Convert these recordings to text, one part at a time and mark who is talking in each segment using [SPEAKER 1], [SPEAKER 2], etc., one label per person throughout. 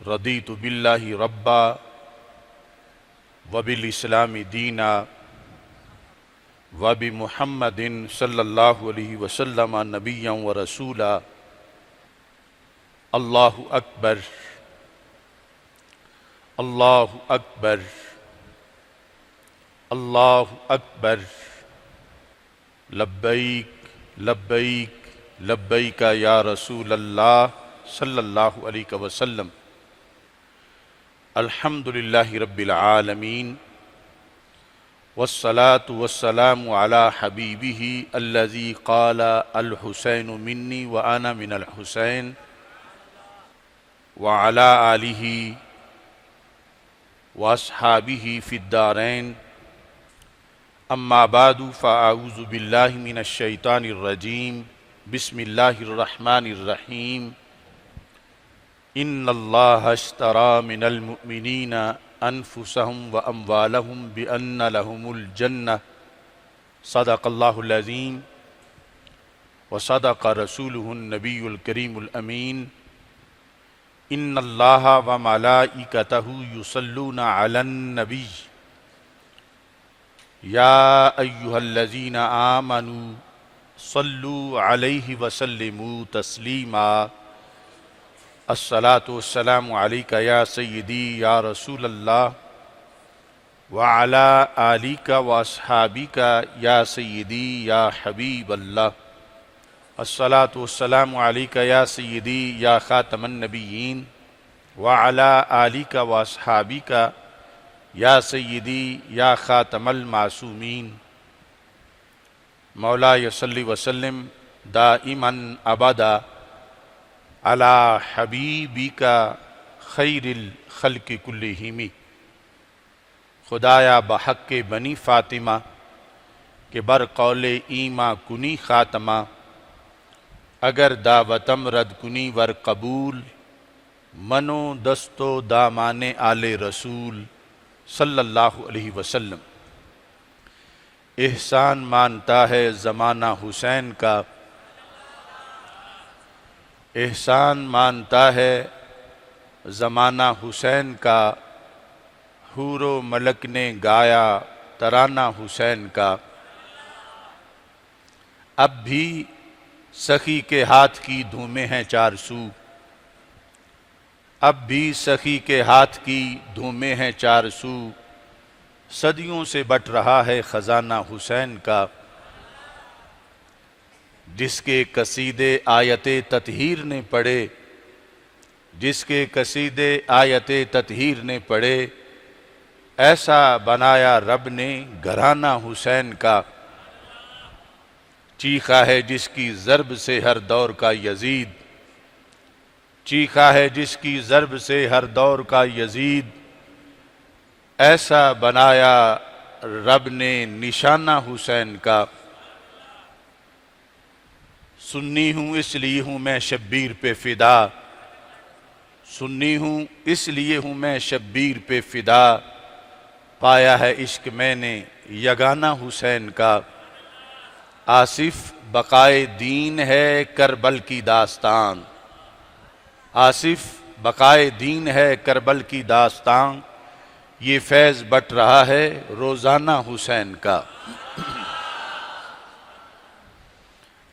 [SPEAKER 1] رضیت باللہ ربا وبالاسلام دینا وبمحمد صلی اللہ علیہ وسلم نبیا ورسولا۔ اللہ اکبر اللہ اکبر اللہ اکبر، لبیک لبیک لبیک یا رسول اللہ صلی اللہ علیہ وسلم۔ الحمدللہ رب العالمین، والصلاة والسلام علی حبیبہ الذی قال الحسین منی وانا من الحسین، وعلی آلہ واصحابہ فی الدارین۔ اما بعد فاعوذ باللہ من الشیطان الرجیم، بسم اللہ الرحمن الرحیم۔ ان اللہ اشتری من المؤمنین انفسهم واموالهم بان لهم الجنہ، صدق اللہ العظیم وصدق رسولہ النبی الکریم الامین۔ ان اللہ وملائکتہ یصلون علی النبی یا ایہا الذین آمنوا صلوا علیہ وسلموا تسلیما۔ الصلاۃ والسلام علیک یا سیدی یا رسول اللہ، وعلی آلک واصحابک یا سیدی یا حبیب اللہ۔ الصلاۃ والسلام علیک یا سیدی یا خاتم النبیین، وعلی آلک واصحابک یا سیدی یا خاتم المعصومین۔ مولاي صل وسلم دائما ابدا علی حبیبک خیر الخلق کلہم۔ خدایا بحق بنی فاطمہ کہ بر قول ایما کنی خاتمہ، اگر دعوتم رد کنی ور قبول، منو دستو دامان آل رسول صلی اللہ علیہ وسلم۔ احسان مانتا ہے زمانہ حسین کا، احسان مانتا ہے زمانہ حسین کا، حور و ملک نے گایا ترانہ حسین کا۔ اب بھی سخی کے ہاتھ کی دھومیں ہیں چار سو، اب بھی سخی کے ہاتھ کی دھومیں ہیں چار سو، صدیوں سے بٹ رہا ہے خزانہ حسین کا۔ جس کے قصیدے آیت تطہیر نے پڑھے، جس کے قصیدے آیت تطہیر نے پڑھے، ایسا بنایا رب نے گھرانہ حسین کا۔ چیخا ہے جس کی ضرب سے ہر دور کا یزید، چیخا ہے جس کی ضرب سے ہر دور کا یزید، ایسا بنایا رب نے نشانہ حسین کا۔ سنی ہوں اس لیے ہوں میں شبیر پہ فدا، سنی ہوں اس لیے ہوں میں شبیر پہ فدا، پایا ہے عشق میں نے یگانہ حسین کا۔ آصف بقائے دین ہے کربل کی داستان، آصف بقائے دین ہے کربل کی داستان، یہ فیض بٹ رہا ہے روزانہ حسین کا۔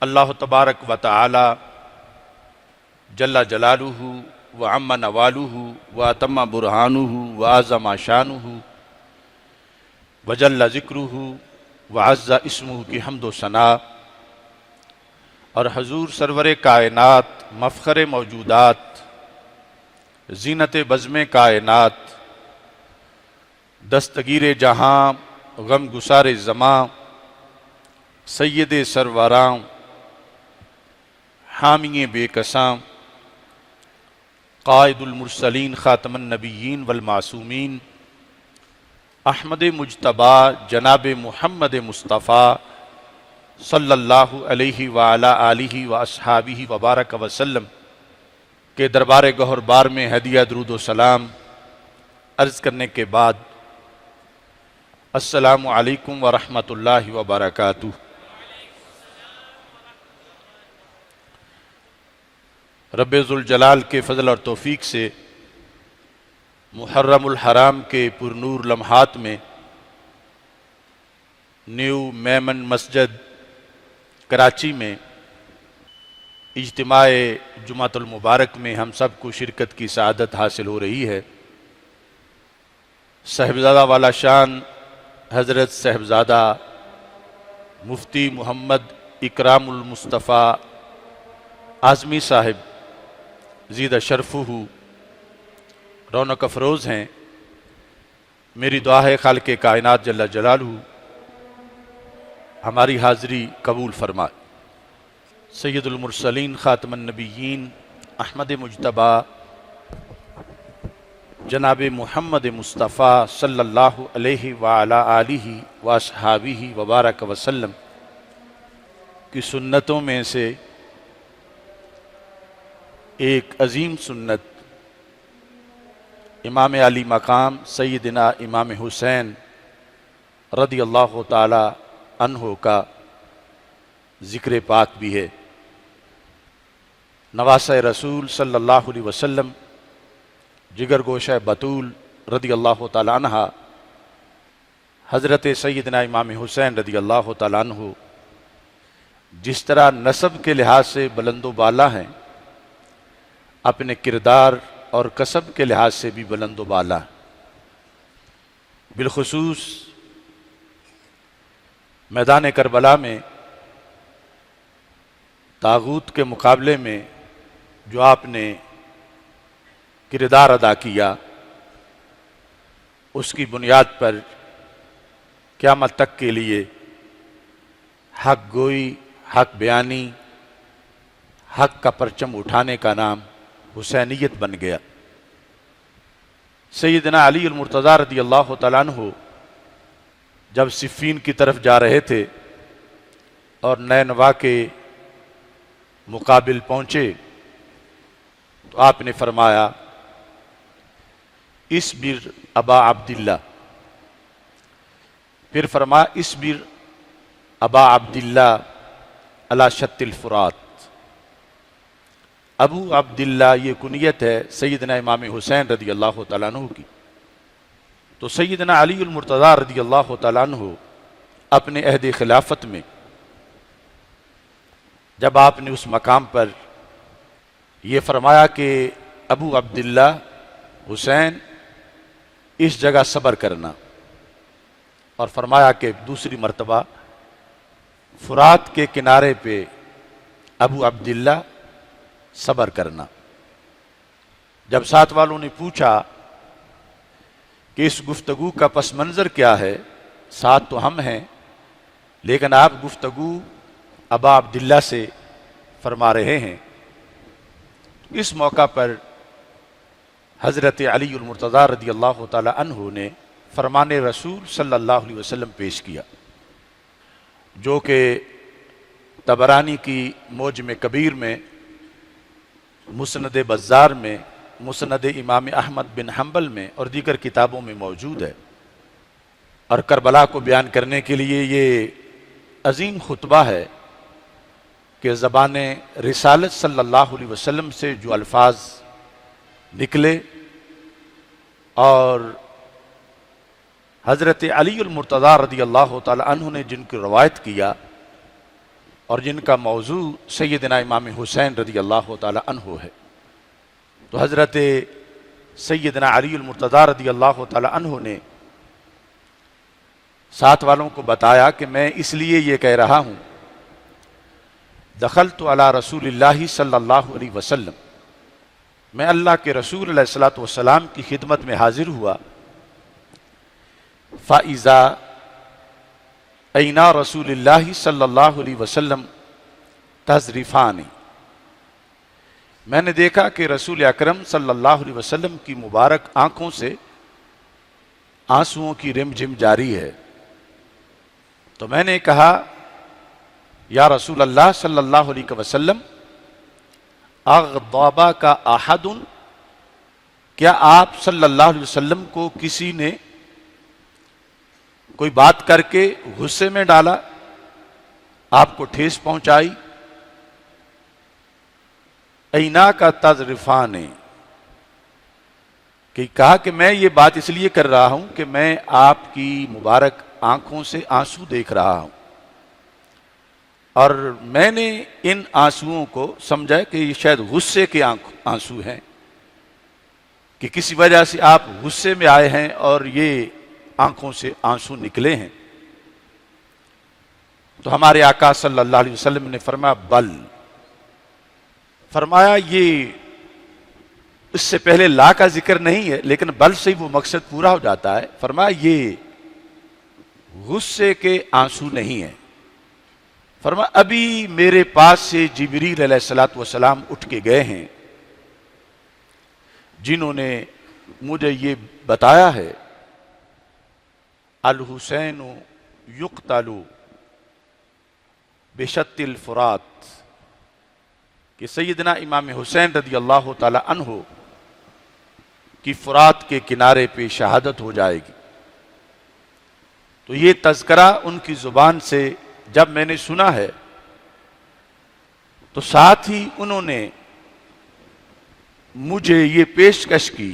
[SPEAKER 1] اللہ تبارک و تعالی جل جلالہ وعم نوالہ واتم برہانہ وعظم شانہ وجل ذکرہ وعز اسمہ کی حمد و ثنا، اور حضور سرور کائنات مفخر موجودات زینت بزم کائنات دستگیر جہاں غم گسار زماں سید سروراں حامی بے کساں قائد المرسلین خاتم النبیین والمعصومین احمد مجتبی جناب محمد مصطفیٰ صلی اللہ علیہ وعلی آلہ واصحابہ وبارک وسلم کے دربار گہر بار میں ہدیہ درود و سلام عرض کرنے کے بعد، السلام علیکم ورحمۃ اللہ وبرکاتہ۔ رب ذوالجلال کے فضل اور توفیق سے محرم الحرام کے پرنور لمحات میں نیو میمن مسجد کراچی میں اجتماع جمعۃ المبارک میں ہم سب کو شرکت کی سعادت حاصل ہو رہی ہے۔ صاحبزادہ والا شان حضرت صاحبزادہ مفتی محمد اکرام المصطفیٰ اعظمی صاحب زیدہ شرفہ رونق افروز ہیں۔ میری دعا ہے خالق کائنات جل جلالہ ہماری حاضری قبول فرمائے۔ سید المرسلین خاتم النبیین احمد مجتبی جناب محمد مصطفیٰ صلی اللہ علیہ وعلی آلہ واصحابہ وبارک وسلم کی سنتوں میں سے ایک عظیم سنت امام علی مقام سیدنا امام حسین رضی اللہ تعالی عنہ کا ذکر پاک بھی ہے۔ نواسہ رسول صلی اللہ علیہ وسلم جگر گوشہ بطول رضی اللہ تعالی عنہ حضرت سیدنا امام حسین رضی اللہ تعالی عنہ جس طرح نسب کے لحاظ سے بلند و بالا ہیں، اپنے کردار اور کسب کے لحاظ سے بھی بلند و بالا ہیں۔ بالخصوص میدان کربلا میں طاغوت کے مقابلے میں جو آپ نے کردار ادا کیا، اس کی بنیاد پر قیامت تک کے لیے حق گوئی، حق بیانی، حق کا پرچم اٹھانے کا نام حسینیت بن گیا۔ سیدنا علی المرتضیٰ رضی اللہ تعالیٰ عنہ جب صفین کی طرف جا رہے تھے اور نینوا کے مقابل پہنچے تو آپ نے فرمایا اصبر ابا عبداللہ، پھر فرمایا اصبر ابا عبداللہ علی شط الفرات۔ ابو عبداللہ یہ کنیت ہے سیدنا امام حسین رضی اللہ تعالیٰ عنہ کی۔ تو سیدنا علی المرتضیٰ رضی اللہ تعالیٰ عنہ اپنے عہد خلافت میں جب آپ نے اس مقام پر یہ فرمایا کہ ابو عبداللہ حسین اس جگہ صبر کرنا، اور فرمایا کہ دوسری مرتبہ فرات کے کنارے پہ ابو عبداللہ صبر کرنا۔ جب ساتھ والوں نے پوچھا کہ اس گفتگو کا پس منظر کیا ہے، ساتھ تو ہم ہیں لیکن آپ گفتگو ابا عبداللہ سے فرما رہے ہیں، اس موقع پر حضرت علی المرتضیٰ رضی اللہ تعالی عنہ نے فرمان رسول صلی اللہ علیہ وسلم پیش کیا، جو کہ طبرانی کی معجم کبیر میں، مسند بزار میں، مسند امام احمد بن حنبل میں اور دیگر کتابوں میں موجود ہے۔ اور کربلا کو بیان کرنے کے لیے یہ عظیم خطبہ ہے کہ زبان رسالت صلی اللہ علیہ وسلم سے جو الفاظ نکلے اور حضرت علی المرتضیٰ رضی اللہ تعالی عنہ نے جن کی روایت کیا اور جن کا موضوع سیدنا امام حسین رضی اللہ تعالی عنہ ہے، تو حضرت سیدنا علی المرتضیٰ رضی اللہ تعالی عنہ نے ساتھ والوں کو بتایا کہ میں اس لیے یہ کہہ رہا ہوں، دخلت علی رسول اللہ صلی اللہ علیہ وسلم، میں اللہ کے رسول علیہ الصلوۃ والسلام کی خدمت میں حاضر ہوا، فَإِذَا اینا رسول اللہ صلی اللہ علیہ وسلم تذریفان، میں نے دیکھا کہ رسول اکرم صلی اللہ علیہ وسلم کی مبارک آنکھوں سے آنسوؤں کی رم جھم جاری ہے۔ تو میں نے کہا یا رسول اللہ صلی اللہ علیہ وسلم اغضب کا احد، کیا آپ صلی اللہ علیہ وسلم کو کسی نے کوئی بات کر کے غصے میں ڈالا، آپ کو ٹھیس پہنچائی؟ اینا کا تذرفان، کہ کہا کہ میں یہ بات اس لیے کر رہا ہوں کہ میں آپ کی مبارک آنکھوں سے آنسو دیکھ رہا ہوں، اور میں نے ان آنسوؤں کو سمجھا کہ یہ شاید غصے کے آنسو ہیں، کہ کسی وجہ سے آپ غصے میں آئے ہیں اور یہ آنکھوں سے آنسو نکلے ہیں۔ تو ہمارے آقا صلی اللہ علیہ وسلم نے فرمایا بل، فرمایا یہ اس سے پہلے لا کا ذکر نہیں ہے، لیکن بل سے ہی وہ مقصد پورا ہو جاتا ہے۔ فرمایا یہ غصے کے آنسو نہیں ہیں۔ فرمایا ابھی میرے پاس سے جبریل علیہ الصلوۃ والسلام اٹھ کے گئے ہیں، جنہوں نے مجھے یہ بتایا ہے الحسین یقتل بشط الفرات، کہ سیدنا امام حسین رضی اللہ تعالی عنہ کی فرات کے کنارے پہ شہادت ہو جائے گی۔ تو یہ تذکرہ ان کی زبان سے جب میں نے سنا ہے تو ساتھ ہی انہوں نے مجھے یہ پیشکش کی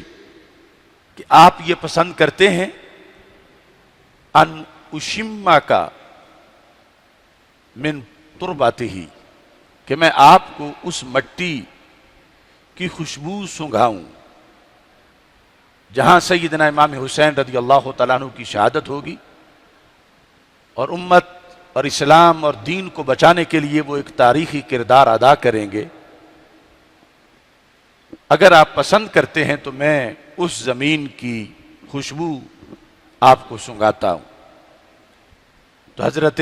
[SPEAKER 1] کہ آپ یہ پسند کرتے ہیں ان اشما کا من تربتہ، کہ میں آپ کو اس مٹی کی خوشبو سونگھاؤں جہاں سیدنا امام حسین رضی اللہ تعالیٰ عنہ کی شہادت ہوگی، اور امت اور اسلام اور دین کو بچانے کے لیے وہ ایک تاریخی کردار ادا کریں گے۔ اگر آپ پسند کرتے ہیں تو میں اس زمین کی خوشبو آپ کو سنگاتا ہوں۔ تو حضرت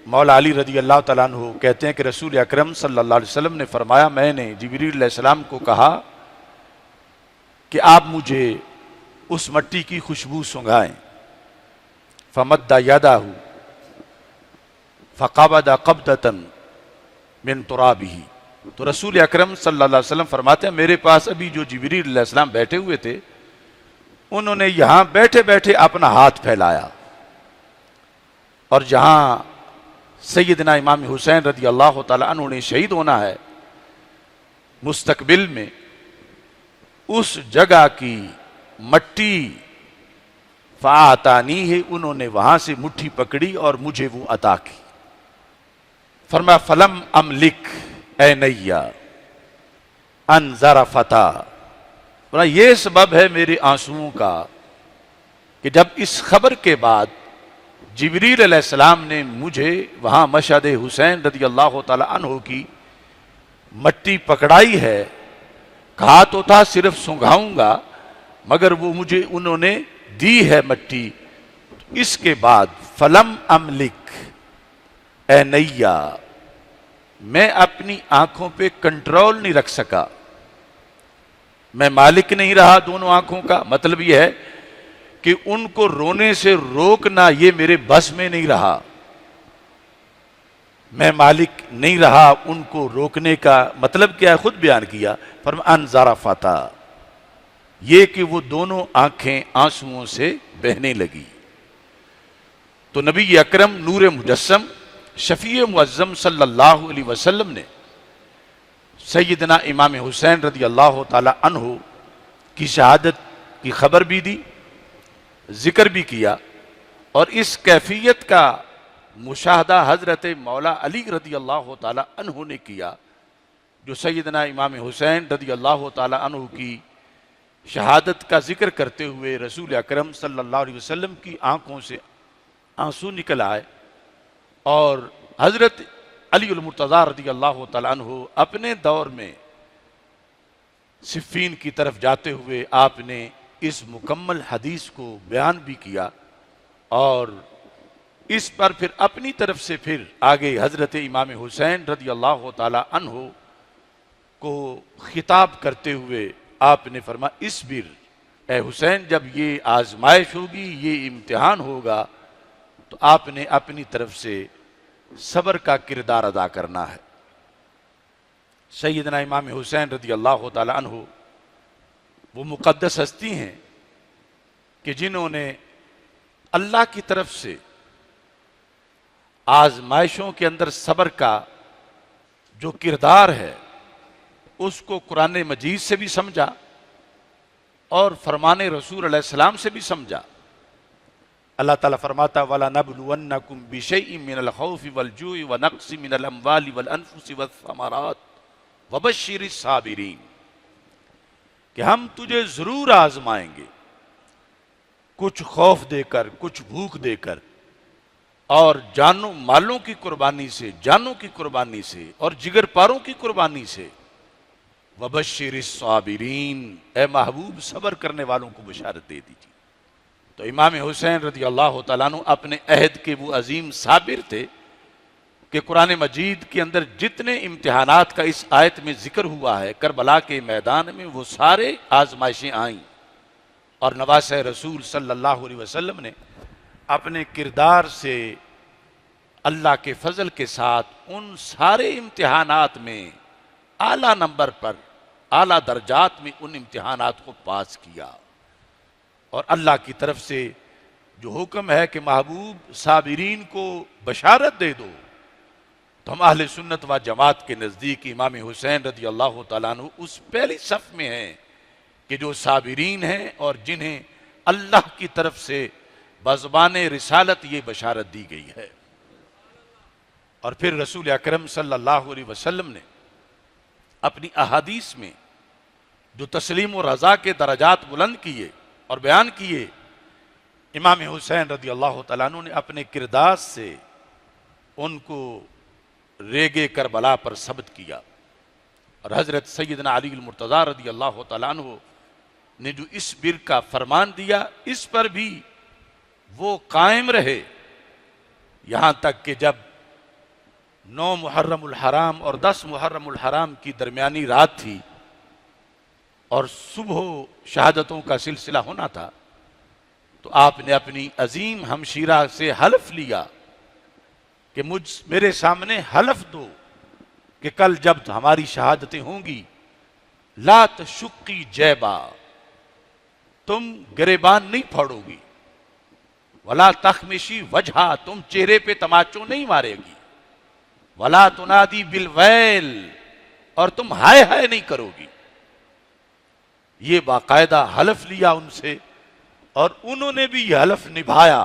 [SPEAKER 1] مولا علی رضی اللہ تعالیٰ عنہ کہتے ہیں کہ رسول اکرم صلی اللہ علیہ وسلم نے فرمایا میں نے جبریل علیہ السلام کو کہا کہ آپ مجھے اس مٹی کی خوشبو سنگھائیں، فمد یدہ فقبض قبضۃ من ترابہ۔ تو رسول اکرم صلی اللہ علیہ وسلم فرماتے ہیں میرے پاس ابھی جو جبریل علیہ السلام بیٹھے ہوئے تھے، انہوں نے یہاں بیٹھے بیٹھے اپنا ہاتھ پھیلایا، اور جہاں سیدنا امام حسین رضی اللہ تعالیٰ عنہ نے شہید ہونا ہے مستقبل میں، اس جگہ کی مٹی فآتانی ہے، انہوں نے وہاں سے مٹھی پکڑی اور مجھے وہ عطا کی۔ فرمایا فلم املک عینیا ان ذرفتا، یہ سبب ہے میرے آنسوؤں کا کہ جب اس خبر کے بعد جبریل علیہ السلام نے مجھے وہاں مشہد حسین رضی اللہ تعالی عنہ کی مٹی پکڑائی ہے، کہا تو تھا صرف سنگھاؤں گا، مگر وہ مجھے انہوں نے دی ہے مٹی۔ اس کے بعد فلم املک عینیا، میں اپنی آنکھوں پہ کنٹرول نہیں رکھ سکا، میں مالک نہیں رہا دونوں آنکھوں کا۔ مطلب یہ ہے کہ ان کو رونے سے روکنا یہ میرے بس میں نہیں رہا، میں مالک نہیں رہا ان کو روکنے کا۔ مطلب کیا ہے خود بیان کیا، فرمایا ان ذرفتا، یہ کہ وہ دونوں آنکھیں آنسوؤں سے بہنے لگی۔ تو نبی اکرم نور مجسم شفیع معظم صلی اللہ علیہ وسلم نے سیدنا امام حسین رضی اللہ تعالی عنہ کی شہادت کی خبر بھی دی، ذکر بھی کیا، اور اس کیفیت کا مشاہدہ حضرت مولا علی رضی اللہ تعالی عنہ نے کیا، جو سیدنا امام حسین رضی اللہ تعالی عنہ کی شہادت کا ذکر کرتے ہوئے رسول اکرم صلی اللہ علیہ وسلم کی آنکھوں سے آنسو نکل آئے، اور حضرت علی المرتضیٰ رضی اللہ تعالیٰ عنہ اپنے دور میں صفین کی طرف جاتے ہوئے آپ نے اس مکمل حدیث کو بیان بھی کیا، اور اس پر پھر اپنی طرف سے پھر آگے حضرت امام حسین رضی اللہ تعالیٰ عنہ کو خطاب کرتے ہوئے آپ نے فرمایا اصبر اے حسین، جب یہ آزمائش ہوگی، یہ امتحان ہوگا، تو آپ نے اپنی طرف سے صبر کا کردار ادا کرنا ہے۔ سیدنا امام حسین رضی اللہ تعالی عنہ وہ مقدس ہستی ہیں کہ جنہوں نے اللہ کی طرف سے آزمائشوں کے اندر صبر کا جو کردار ہے اس کو قرآن مجید سے بھی سمجھا، اور فرمان رسول علیہ السلام سے بھی سمجھا۔ اللہ تعالیٰ فرماتا وَلَنَبْلُوَنَّكُمْ بِشَيْءٍ مِّنَ الْخَوْفِ وَالْجُوعِ وَنَقْصٍ مِّنَ الْأَمْوَالِ وَالْأَنفُسِ وَالثَّمَرَاتِ وَبَشِّرِ الصَّابِرِينَ، کہ ہم تجھے ضرور آزمائیں گے، کچھ خوف دے کر، کچھ بھوک دے کر، اور جانوں مالوں کی قربانی سے، جانوں کی قربانی سے، اور جگر پاروں کی قربانی سے۔ وَبَشِّرِ الصَّابِرِينَ، اے محبوب صبر کرنے والوں کو بشارت دے دیجیے۔ تو امام حسین رضی اللہ تعالیٰ عنہ اپنے عہد کے وہ عظیم صابر تھے کہ قرآن مجید کے اندر جتنے امتحانات کا اس آیت میں ذکر ہوا ہے، کربلا کے میدان میں وہ سارے آزمائشیں آئیں، اور نواسہ رسول صلی اللہ علیہ وسلم نے اپنے کردار سے اللہ کے فضل کے ساتھ ان سارے امتحانات میں اعلیٰ نمبر پر، اعلیٰ درجات میں ان امتحانات کو پاس کیا۔ اور اللہ کی طرف سے جو حکم ہے کہ محبوب صابرین کو بشارت دے دو، تو ہم اہل سنت و جماعت کے نزدیک امام حسین رضی اللہ تعالیٰ عنہ اس پہلی صف میں ہیں کہ جو صابرین ہیں اور جنہیں اللہ کی طرف سے بزبان رسالت یہ بشارت دی گئی ہے۔ اور پھر رسول اکرم صلی اللہ علیہ وسلم نے اپنی احادیث میں جو تسلیم و رضا کے درجات بلند کیے اور بیان کیے، امام حسین رضی اللہ تعالیٰ عنہ نے اپنے کردار سے ان کو ریگے کربلا پر ثبت کیا۔ اور حضرت سیدنا علی المرتضیٰ رضی اللہ تعالیٰ عنہ نے جو اس بر کا فرمان دیا، اس پر بھی وہ قائم رہے، یہاں تک کہ جب 9 محرم الحرام اور 10 محرم الحرام کی درمیانی رات تھی اور صبح شہادتوں کا سلسلہ ہونا تھا، تو آپ نے اپنی عظیم ہمشیرہ سے حلف لیا کہ میرے سامنے حلف دو کہ کل جب ہماری شہادتیں ہوں گی، لا تشقی جیبا، تم گریبان نہیں پھاڑو گی، ولا تخمشی وجہا، تم چہرے پہ تماچو نہیں مارے گی، ولا تنادی بالویل، اور تم ہائے ہائے نہیں کرو گی۔ یہ باقاعدہ حلف لیا ان سے، اور انہوں نے بھی یہ حلف نبھایا،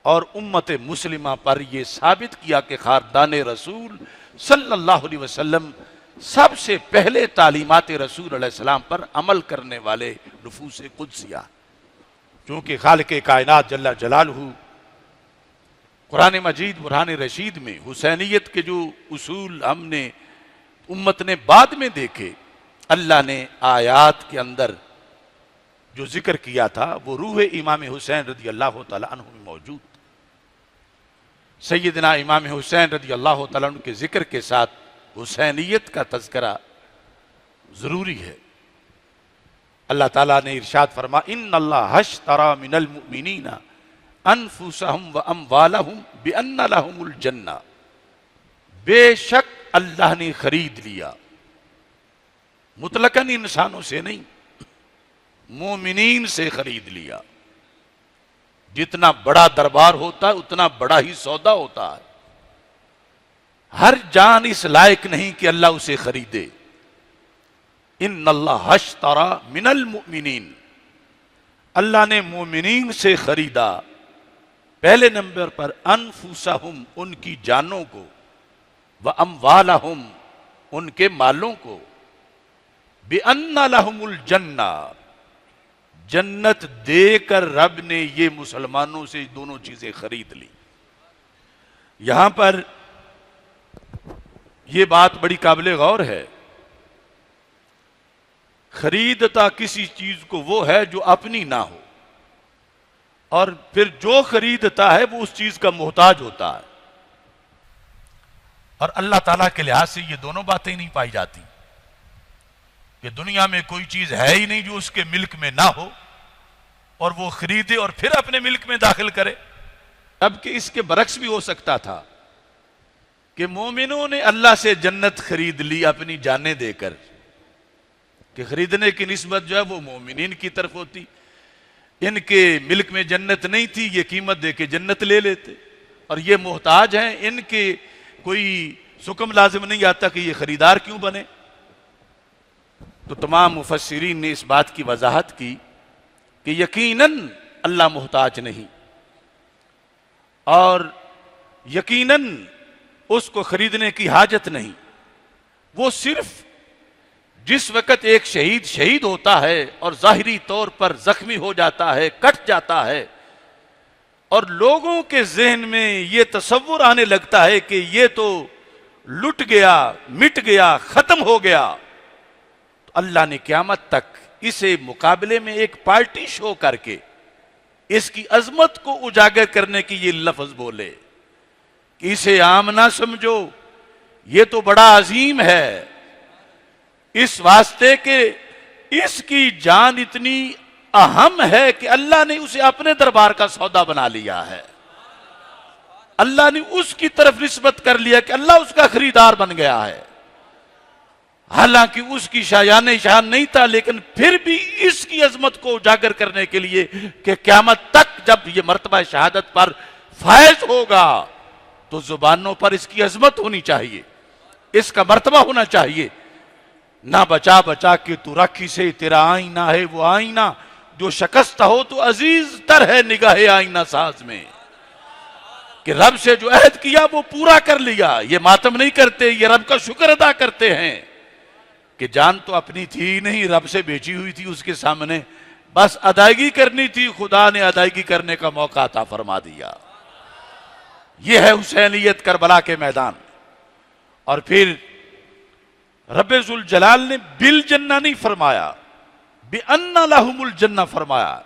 [SPEAKER 1] اور امت مسلمہ پر یہ ثابت کیا کہ خاندان رسول صلی اللہ علیہ وسلم سب سے پہلے تعلیمات رسول علیہ السلام پر عمل کرنے والے نفوس قدسیہ، چونکہ خالق کائنات جل جلالہ قرآن مجید برہان رشید میں حسینیت کے جو اصول ہم نے امت نے بعد میں دیکھے، اللہ نے آیات کے اندر جو ذکر کیا تھا وہ روح امام حسین رضی اللہ تعالیٰ عنہ میں موجود۔ سیدنا امام حسین رضی اللہ تعالیٰ عنہ کے ذکر کے ساتھ حسینیت کا تذکرہ ضروری ہے۔ اللہ تعالیٰ نے ارشاد فرما ان اللہ اشتری من المؤمنین انفسہم واموالہم بان لہم الجنہ، بے شک اللہ نے خرید لیا، مطلقاً انسانوں سے نہیں، مومنین سے خرید لیا۔ جتنا بڑا دربار ہوتا ہے اتنا بڑا ہی سودا ہوتا ہے، ہر جان اس لائق نہیں کہ اللہ اسے خریدے۔ ان اللہ اشتری من المؤمنین، اللہ نے مومنین سے خریدا، پہلے نمبر پر انفسہم، ان کی جانوں کو، واموالہم، ان کے مالوں کو، بِأَنَّ لَهُمُ الْجَنَّةِ، جنت دے کر رب نے یہ مسلمانوں سے دونوں چیزیں خرید لی۔ یہاں پر یہ بات بڑی قابل غور ہے، خریدتا کسی چیز کو وہ ہے جو اپنی نہ ہو، اور پھر جو خریدتا ہے وہ اس چیز کا محتاج ہوتا ہے، اور اللہ تعالیٰ کے لحاظ سے یہ دونوں باتیں نہیں پائی جاتی کہ دنیا میں کوئی چیز ہے ہی نہیں جو اس کے ملک میں نہ ہو اور وہ خریدے اور پھر اپنے ملک میں داخل کرے۔ جبکہ اس کے برعکس بھی ہو سکتا تھا کہ مومنوں نے اللہ سے جنت خرید لی اپنی جانیں دے کر، کہ خریدنے کی نسبت جو ہے وہ مومنین کی طرف ہوتی، ان کے ملک میں جنت نہیں تھی، یہ قیمت دے کے جنت لے لیتے، اور یہ محتاج ہیں، ان کے کوئی حکم لازم نہیں آتا کہ یہ خریدار کیوں بنے۔ تو تمام مفسرین نے اس بات کی وضاحت کی کہ یقیناً اللہ محتاج نہیں، اور یقیناً اس کو خریدنے کی حاجت نہیں. وہ صرف جس وقت ایک شہید ہوتا ہے اور ظاہری طور پر زخمی ہو جاتا ہے، کٹ جاتا ہے، اور لوگوں کے ذہن میں یہ تصور آنے لگتا ہے کہ یہ تو لٹ گیا، مٹ گیا، ختم ہو گیا، تو اللہ نے قیامت تک اسے مقابلے میں ایک پارٹی شو کر کے اس کی عظمت کو اجاگر کرنے کی یہ لفظ بولے کہ اسے عام نہ سمجھو، یہ تو بڑا عظیم ہے، اس واسطے کہ اس کی جان اتنی اہم ہے کہ اللہ نے اسے اپنے دربار کا سودا بنا لیا ہے. اللہ نے اس کی طرف نسبت کر لیا کہ اللہ اس کا خریدار بن گیا ہے. حالانکہ اس کی شایان شان نہیں تھا، لیکن پھر بھی اس کی عظمت کو اجاگر کرنے کے لیے کہ قیامت تک جب یہ مرتبہ شہادت پر فائز ہوگا تو زبانوں پر اس کی عظمت ہونی چاہیے، اس کا مرتبہ ہونا چاہیے. نہ بچا بچا کے تو رکھی سے تیرا آئینہ ہے وہ آئینہ جو شکست ہو تو عزیز تر ہے نگاہ آئینہ ساز میں، کہ رب سے جو عہد کیا وہ پورا کر لیا. یہ ماتم نہیں کرتے، یہ رب کا شکر ادا کرتے ہیں کہ جان تو اپنی تھی نہیں، رب سے بیچی ہوئی تھی اس کے سامنے، بس ادائیگی کرنی تھی، خدا نے ادائیگی کرنے کا موقع عطا فرما دیا. یہ ہے حسینیت کربلا کے میدان. اور پھر رب ذوالجلال نے بالجنہ نہیں فرمایا، بِأَنَّ لَهُمُ الْجَنَّةَ فرمایا.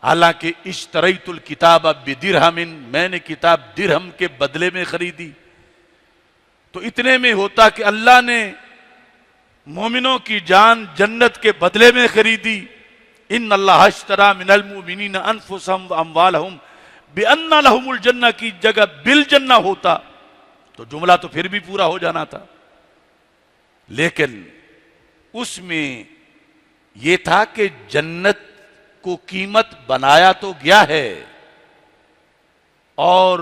[SPEAKER 1] حالانکہ اشتریت الکتاب بدرہم، میں نے کتاب درہم کے بدلے میں خریدی، تو اتنے میں ہوتا کہ اللہ نے مومنوں کی جان جنت کے بدلے میں خریدی. ان اللہ اشتری من المؤمنین انفسهم واموالهم بان لهم الجنہ کی جگہ بالجنہ ہوتا تو جملہ تو پھر بھی پورا ہو جانا تھا. لیکن اس میں یہ تھا کہ جنت کو قیمت بنایا تو گیا ہے اور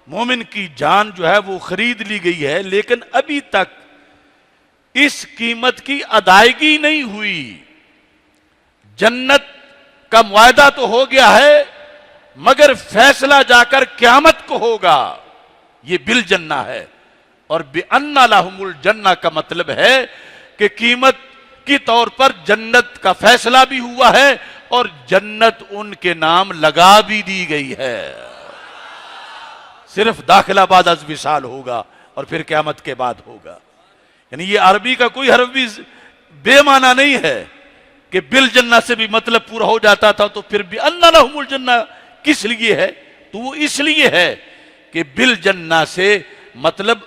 [SPEAKER 1] مومن کی جان جو ہے وہ خرید لی گئی ہے، لیکن ابھی تک اس قیمت کی ادائیگی نہیں ہوئی. جنت کا معاہدہ تو ہو گیا ہے مگر فیصلہ جا کر قیامت کو ہوگا. یہ بالجنہ ہے. اور بِأَنَّ لَهُمُ الْجَنَّةَ کا مطلب ہے کہ قیمت کی طور پر جنت کا فیصلہ بھی ہوا ہے اور جنت ان کے نام لگا بھی دی گئی ہے. صرف داخلہ بعد از وصال ہوگا اور پھر قیامت کے بعد ہوگا. یعنی یہ عربی کا کوئی حرف بھی بے معنی نہیں ہے کہ بالجنہ سے بھی مطلب پورا ہو جاتا تھا تو پھر بِأَنَّ لَهُمُ الْجَنَّةَ کس لیے ہے؟ تو وہ اس لیے ہے کہ بالجنہ سے مطلب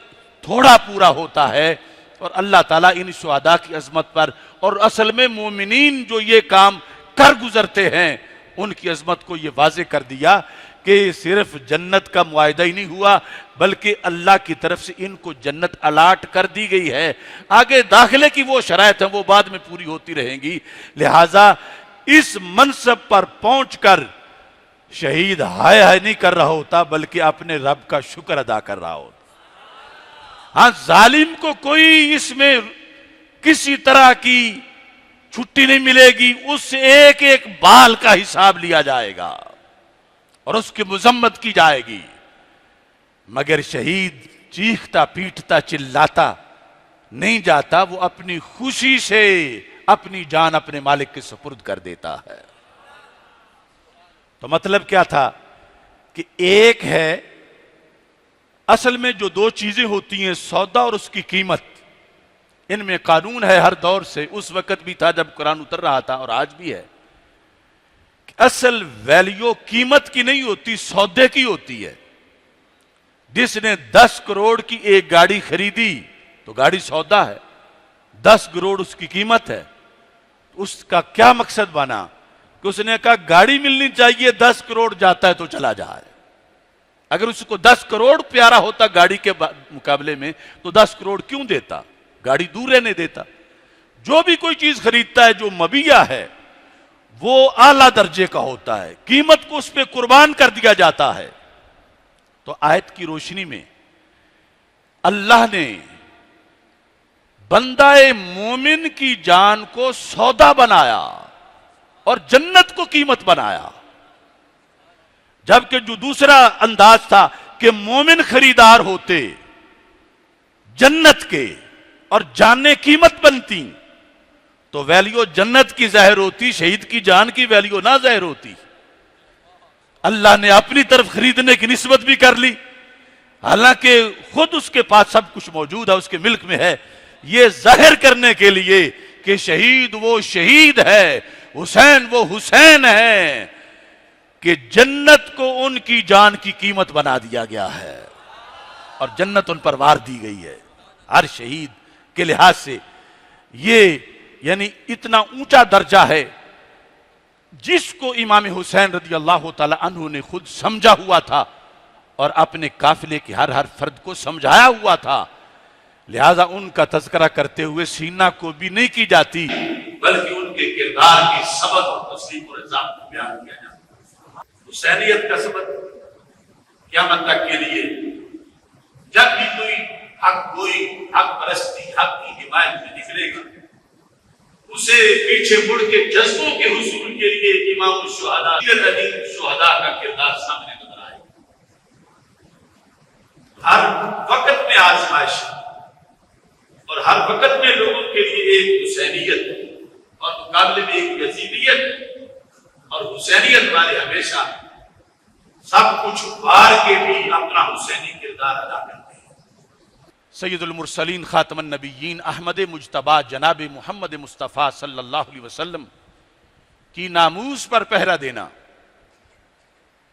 [SPEAKER 1] تھوڑا پورا ہوتا ہے. اور اللہ تعالیٰ ان شہداء کی عظمت پر اور اصل میں مومنین جو یہ کام کر گزرتے ہیں ان کی عظمت کو یہ واضح کر دیا کہ صرف جنت کا معاہدہ ہی نہیں ہوا بلکہ اللہ کی طرف سے ان کو جنت الاٹ کر دی گئی ہے. آگے داخلے کی وہ شرائط ہیں وہ بعد میں پوری ہوتی رہیں گی. لہٰذا اس منصب پر پہنچ کر شہید ہائے ہائے نہیں کر رہا ہوتا بلکہ اپنے رب کا شکر ادا کر رہا ہوتا. ہاں ظالم کو کوئی اس میں کسی طرح کی چھٹی نہیں ملے گی، اس سے ایک ایک بال کا حساب لیا جائے گا اور اس کی مذمت کی جائے گی. مگر شہید چیختا پیٹتا چلاتا نہیں جاتا، وہ اپنی خوشی سے اپنی جان اپنے مالک کے سپرد کر دیتا ہے. تو مطلب کیا تھا کہ ایک ہے اصل میں جو دو چیزیں ہوتی ہیں سودا اور اس کی قیمت، ان میں قانون ہے ہر دور سے، اس وقت بھی تھا جب قرآن اتر رہا تھا اور آج بھی ہے کہ اصل ویلیو قیمت کی نہیں ہوتی، سودے کی ہوتی ہے. جس نے 10 کروڑ کی ایک گاڑی خریدی تو گاڑی سودا ہے، 10 کروڑ اس کی قیمت ہے. اس کا کیا مقصد بنا کہ اس نے کہا گاڑی ملنی چاہیے، 10 کروڑ جاتا ہے تو چلا جائے. اگر اس کو 10 کروڑ پیارا ہوتا گاڑی کے مقابلے میں تو 10 کروڑ کیوں دیتا، گاڑی دور رہنے دیتا. جو بھی کوئی چیز خریدتا ہے جو مبیع ہے وہ اعلیٰ درجے کا ہوتا ہے، قیمت کو اس پہ قربان کر دیا جاتا ہے. تو آیت کی روشنی میں اللہ نے بندہ مومن کی جان کو سودا بنایا اور جنت کو قیمت بنایا، جبکہ جو دوسرا انداز تھا کہ مومن خریدار ہوتے جنت کے اور جانیں قیمت بنتی، تو ویلیو جنت کی ظاہر ہوتی، شہید کی جان کی ویلیو نہ ظاہر ہوتی۔ اللہ نے اپنی طرف خریدنے کی نسبت بھی کر لی، حالانکہ خود اس کے پاس سب کچھ موجود ہے، اس کے ملک میں ہے، یہ ظاہر کرنے کے لیے کہ شہید وہ شہید ہے، حسین وہ حسین ہے، کہ جنت کو ان کی جان کی قیمت بنا دیا گیا ہے اور جنت ان پر وار دی گئی ہے۔ ہر شہید کے لحاظ سے یہ یعنی اتنا اونچا درجہ ہے، جس کو امام حسین رضی اللہ تعالی عنہ نے خود سمجھا ہوا تھا اور اپنے قافلے کے ہر فرد کو سمجھایا ہوا تھا، لہذا ان کا تذکرہ کرتے ہوئے سینہ کو بھی نہیں کی جاتی، بلکہ ان کے کردار کی سبق اور تصدیق اور الزام کو بیان کیا جاتا ہے۔ حسینیت کا سبق قیامت تک کے لیے جب بھی کوئی حق گوئی، حق پرستی، حق کی حمایت میں نکلے گا، اسے پیچھے مڑ کے جذبوں کے حصول کے لیے امام الشہداء شہداء کا کردار سامنے نظر آئے گا۔ ہر وقت میں آزمائش اور ہر وقت میں لوگوں کے لیے ایک حسینیت اور مقابلے میں ایک یزیدیت، اور حسینیت والے ہمیشہ سب کچھ بار کے بھی اپنا حسینی کردار ادا کرتے ہیں۔ سید المرسلین خاتم النبیین احمد مجتبی جناب محمد مصطفیٰ صلی اللہ علیہ وسلم کی ناموس پر پہرا دینا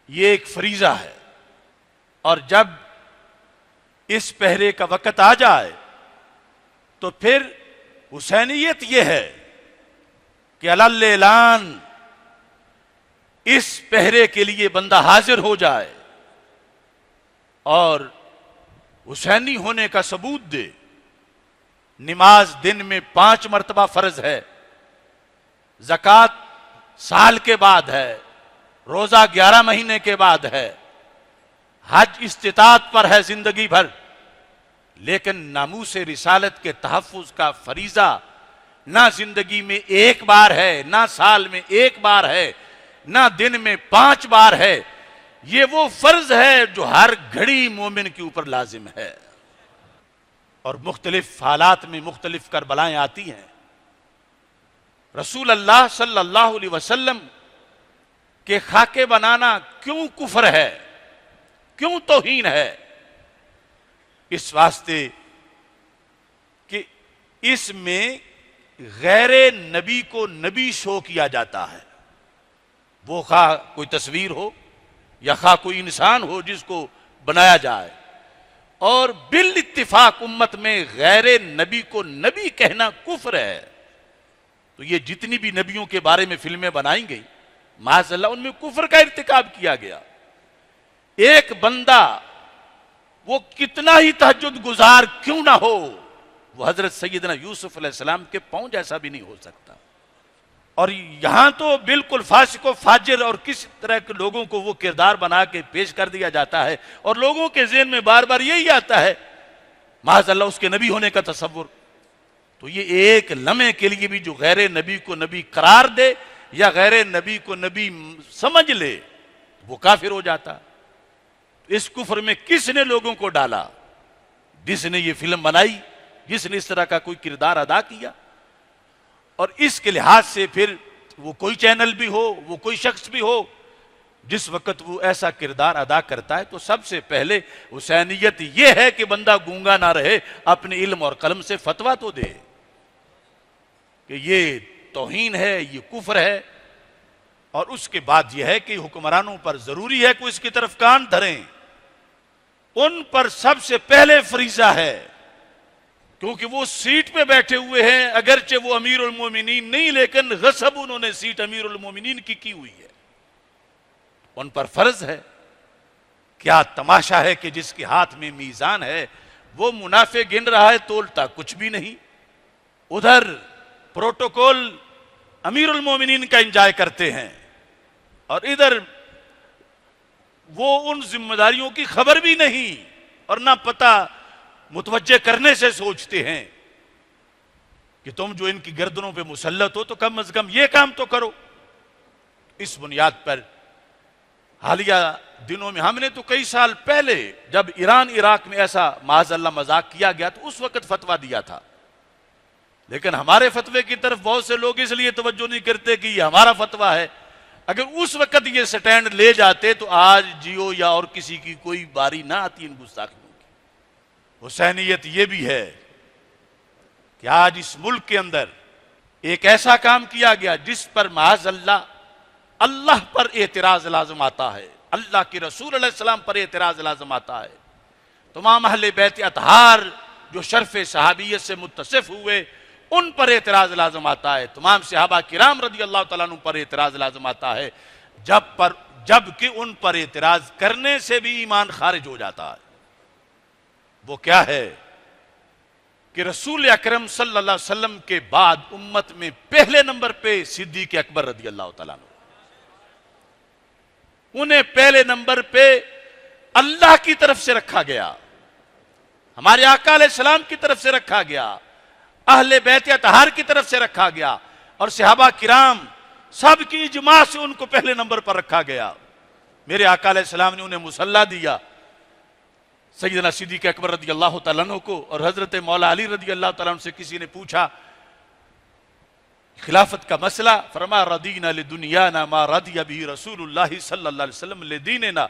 [SPEAKER 1] یہ ایک فریضہ ہے، اور جب اس پہرے کا وقت آ جائے تو پھر حسینیت یہ ہے کہ علی اعلان اس پہرے کے لیے بندہ حاضر ہو جائے اور حسینی ہونے کا ثبوت دے۔ نماز دن میں 5 مرتبہ فرض ہے، زکوٰۃ سال کے بعد ہے، روزہ 11 مہینے کے بعد ہے، حج استطاعت پر ہے زندگی بھر، لیکن ناموس رسالت کے تحفظ کا فریضہ نہ زندگی میں ایک بار ہے، نہ سال میں ایک بار ہے، نہ دن میں 5 بار ہے۔ یہ وہ فرض ہے جو ہر گھڑی مومن کے اوپر لازم ہے، اور مختلف حالات میں مختلف کربلائیں آتی ہیں۔ رسول اللہ صلی اللہ علیہ وسلم کے خاکے بنانا کیوں کفر ہے، کیوں توہین ہے؟ اس واسطے کہ اس میں غیر نبی کو نبی شو کیا جاتا ہے، وہ خواہ کوئی تصویر ہو یا خواہ کوئی انسان ہو جس کو بنایا جائے، اور بالاتفاق امت میں غیر نبی کو نبی کہنا کفر ہے۔ تو یہ جتنی بھی نبیوں کے بارے میں فلمیں بنائی گئی، معاذ اللہ ان میں کفر کا ارتکاب کیا گیا۔ ایک بندہ وہ کتنا ہی تہجد گزار کیوں نہ ہو، وہ حضرت سیدنا یوسف علیہ السلام کے پاؤں جیسا بھی نہیں ہو سکتا۔ اور یہاں تو بالکل فاسق و فاجر اور کس طرح کے لوگوں کو وہ کردار بنا کے پیش کر دیا جاتا ہے، اور لوگوں کے ذہن میں بار بار یہی آتا ہے معاذ اللہ اس کے نبی ہونے کا تصور۔ تو یہ ایک لمحے کے لیے بھی جو غیر نبی کو نبی قرار دے یا غیر نبی کو نبی سمجھ لے، وہ کافر ہو جاتا۔ اس کفر میں کس نے لوگوں کو ڈالا؟ جس نے یہ فلم بنائی، جس نے اس طرح کا کوئی کردار ادا کیا۔ اور اس کے لحاظ سے پھر وہ کوئی چینل بھی ہو، وہ کوئی شخص بھی ہو، جس وقت وہ ایسا کردار ادا کرتا ہے تو سب سے پہلے حسینیت یہ ہے کہ بندہ گونگا نہ رہے، اپنے علم اور قلم سے فتویٰ تو دے کہ یہ توہین ہے، یہ کفر ہے۔ اور اس کے بعد یہ ہے کہ حکمرانوں پر ضروری ہے کہ اس کی طرف کان دھریں، ان پر سب سے پہلے فریضہ ہے، کیونکہ وہ سیٹ پہ بیٹھے ہوئے ہیں، اگرچہ وہ امیر المومنین نہیں، لیکن غصب انہوں نے سیٹ امیر المومنین کی ہوئی ہے، ان پر فرض ہے۔ کیا تماشا ہے کہ جس کے ہاتھ میں میزان ہے وہ منافع گن رہا ہے، تولتا کچھ بھی نہیں، ادھر پروٹوکول امیر المومنین کا انجوائے کرتے ہیں، اور ادھر وہ ان ذمہ داریوں کی خبر بھی نہیں اور نہ پتہ متوجہ کرنے سے سوچتے ہیں۔ کہ تم جو ان کی گردنوں پہ مسلط ہو تو کم از کم یہ کام تو کرو۔ اس بنیاد پر حالیہ دنوں میں ہم نے تو کئی سال پہلے جب ایران عراق میں ایسا معاذ اللہ مذاق کیا گیا تو اس وقت فتویٰ دیا تھا، لیکن ہمارے فتوے کی طرف بہت سے لوگ اس لیے توجہ نہیں کرتے کہ یہ ہمارا فتویٰ ہے۔ اگر اس وقت یہ سٹینڈ لے جاتے تو آج جیو یا اور کسی کی کوئی باری نہ آتی ان گستاخیوں کی۔ حسینیت یہ بھی ہے کہ آج اس ملک کے اندر ایک ایسا کام کیا گیا جس پر معاذ اللہ پر اعتراض لازم آتا ہے، اللہ کے رسول علیہ السلام پر اعتراض لازم آتا ہے، تمام اہل بیت اطہار جو شرف صحابیت سے متصف ہوئے ان پر اعتراض لازم آتا ہے، تمام صحابہ کرام رضی اللہ تعالیٰ عنہ پر اعتراض لازم آتا ہے، جبکہ ان پر اعتراض کرنے سے بھی ایمان خارج ہو جاتا ہے۔ وہ کیا ہے کہ رسول اکرم صلی اللہ علیہ وسلم کے بعد امت میں پہلے نمبر پہ صدیق اکبر رضی اللہ تعالیٰ عنہ، انہیں پہلے نمبر پہ اللہ کی طرف سے رکھا گیا، ہمارے آقا علیہ السلام کی طرف سے رکھا گیا، اہل بیت اطہار کی طرف سے رکھا گیا، اور صحابہ کرام سب کی اجماع سے ان کو پہلے نمبر پر رکھا گیا۔ میرے آقا علیہ السلام نے انہیں مصلی دیا، سیدنا صدیق اکبر رضی اللہ تعالیٰ عنہ کو، اور حضرت مولا علی رضی اللہ تعالیٰ عنہ سے کسی نے پوچھا خلافت کا مسئلہ، فرمایا رضینا لدنیانا ما رضی بہ رسول اللہ صلی اللہ علیہ وسلم لدیننا،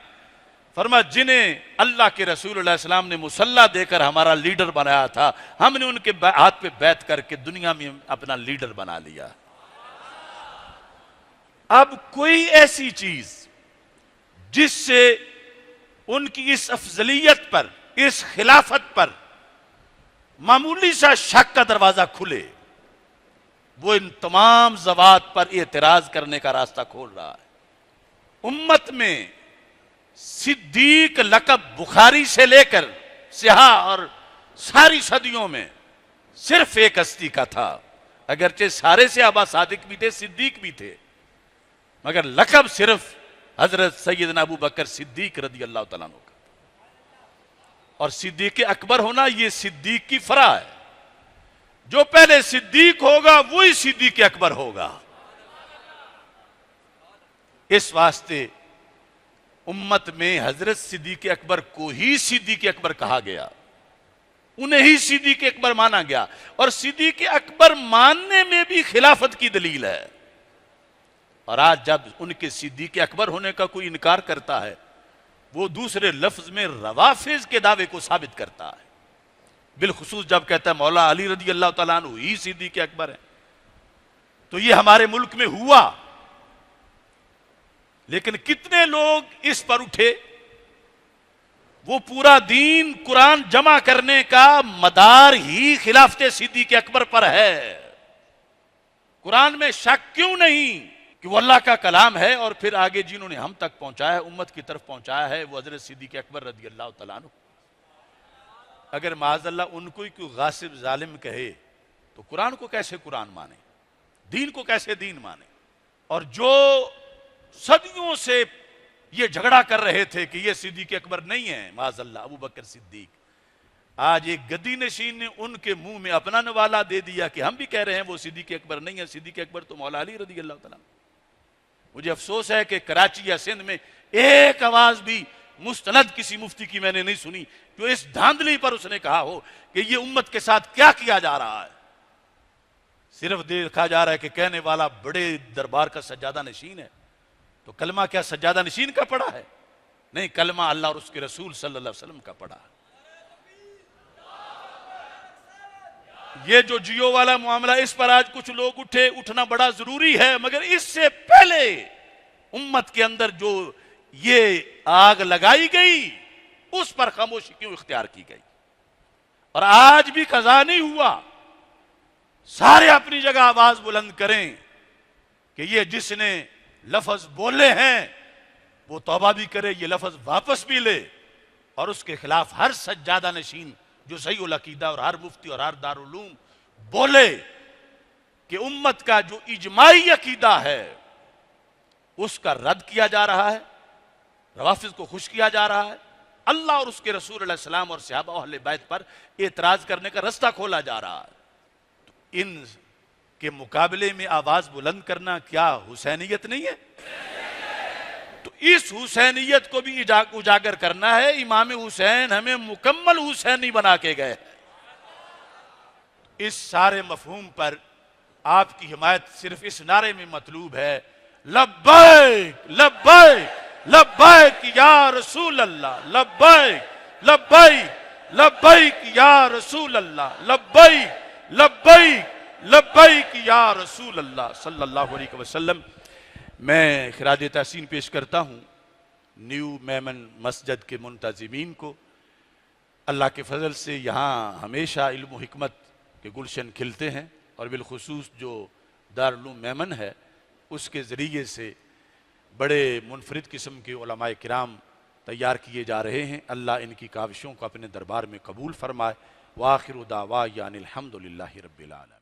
[SPEAKER 1] فرمایا جنہیں اللہ کے رسول علیہ السلام نے مصلی دے کر ہمارا لیڈر بنایا تھا، ہم نے ان کے ہاتھ پہ بیعت کر کے دنیا میں اپنا لیڈر بنا لیا۔ اب کوئی ایسی چیز جس سے ان کی اس افضلیت پر، اس خلافت پر معمولی سا شک کا دروازہ کھلے، وہ ان تمام ذوات پر اعتراض کرنے کا راستہ کھول رہا ہے۔ امت میں صدیق لقب بخاری سے لے کر سیاہ اور ساری صدیوں میں صرف ایک ہستی کا تھا، اگرچہ سارے صحابہ صادق بھی تھے، صدیق بھی تھے، مگر لقب صرف حضرت سیدنا ابو بکر صدیق رضی اللہ تعالیٰ عنہ کا۔ اور صدیق اکبر ہونا یہ صدیق کی فرع ہے، جو پہلے صدیق ہوگا وہی صدیق اکبر ہوگا۔ اس واسطے امت میں حضرت صدیق اکبر کو ہی صدیق اکبر کہا گیا، انہیں ہی صدیق اکبر مانا گیا، اور صدیق اکبر ماننے میں بھی خلافت کی دلیل ہے۔ اور آج جب ان کے صدیق اکبر ہونے کا کوئی انکار کرتا ہے، وہ دوسرے لفظ میں روافض کے دعوے کو ثابت کرتا ہے، بالخصوص جب کہتا ہے مولا علی رضی اللہ تعالیٰ عنہ ہی صدیق اکبر ہے۔ تو یہ ہمارے ملک میں ہوا، لیکن کتنے لوگ اس پر اٹھے؟ وہ پورا دین قرآن جمع کرنے کا مدار ہی خلافت صدیق اکبر پر ہے۔ قرآن میں شک کیوں نہیں کہ وہ اللہ کا کلام ہے، اور پھر آگے جنہوں نے ہم تک پہنچایا ہے، امت کی طرف پہنچایا ہے، وہ حضرت صدیق اکبر رضی اللہ تعالیٰ عنہ۔ اگر معاذ اللہ ان کو ہی کوئی غاصب ظالم کہے تو قرآن کو کیسے قرآن مانے، دین کو کیسے دین مانے؟ اور جو صدیوں سے یہ جھگڑا کر رہے تھے کہ یہ صدیق اکبر نہیں ہے، معاذ اللہ ابو بکر صدیق، آج ایک گدی نشین نے ان کے منہ میں اپنا نوالا دے دیا کہ ہم بھی کہہ رہے ہیں وہ صدیق اکبر نہیں ہے، صدیق اکبر تو مولا علی رضی اللہ تعالیٰ عنہ۔ مجھے افسوس ہے کہ کراچی یا سندھ میں ایک آواز بھی مستند کسی مفتی کی میں نے نہیں سنی جو اس دھاندلی پر اس نے کہا ہو کہ یہ امت کے ساتھ کیا کیا جا رہا ہے۔ صرف دیکھا جا رہا ہے کہ کہنے والا بڑے دربار کا سجادہ نشین ہے، تو کلمہ کیا سجادہ نشین کا پڑھا ہے؟ نہیں، کلمہ اللہ اور اس کے رسول صلی اللہ علیہ وسلم کا پڑھا ہے۔ یہ جو جیو والا معاملہ، اس پر آج کچھ لوگ اٹھنا بڑا ضروری ہے، مگر اس سے پہلے امت کے اندر جو یہ آگ لگائی گئی اس پر خاموشی کیوں اختیار کی گئی؟ اور آج بھی قضا نہیں ہوا، سارے اپنی جگہ آواز بلند کریں کہ یہ جس نے لفظ بولے ہیں وہ توبہ بھی کرے، یہ لفظ واپس بھی لے، اور اس کے خلاف ہر سجادہ نشین جو صحیح العقیدہ اور ہر مفتی اور ہر دارالعلوم بولے کہ امت کا جو اجماعی عقیدہ ہے اس کا رد کیا جا رہا ہے، روافض کو خوش کیا جا رہا ہے، اللہ اور اس کے رسول علیہ السلام اور صحابہ اہل بیت پر اعتراض کرنے کا رستہ کھولا جا رہا ہے۔ ان کے مقابلے میں آواز بلند کرنا کیا حسینیت نہیں ہے؟ تو اس حسینیت کو بھی اجاگر کرنا ہے. امام حسین ہمیں مکمل حسینی بنا کے گئے. اس سارے مفہوم پر آپ کی حمایت صرف اس نعرے میں مطلوب ہے: لبیک لبیک لبیک یا رسول اللہ، لبیک لبیک لبیک یا رسول اللہ، لبیک لبیک لبیک یا رسول اللہ صلی اللہ علیہ وسلم. میں خراج تحسین پیش کرتا ہوں نیو میمن مسجد کے منتظمین کو. اللہ کے فضل سے یہاں ہمیشہ علم و حکمت کے گلشن کھلتے ہیں، اور بالخصوص جو دارالعلوم میمن ہے اس کے ذریعے سے بڑے منفرد قسم کے علماء کرام تیار کیے جا رہے ہیں. اللہ ان کی کاوشوں کو اپنے دربار میں قبول فرمائے. وآخر دعوانا الحمدللہ رب العالمین.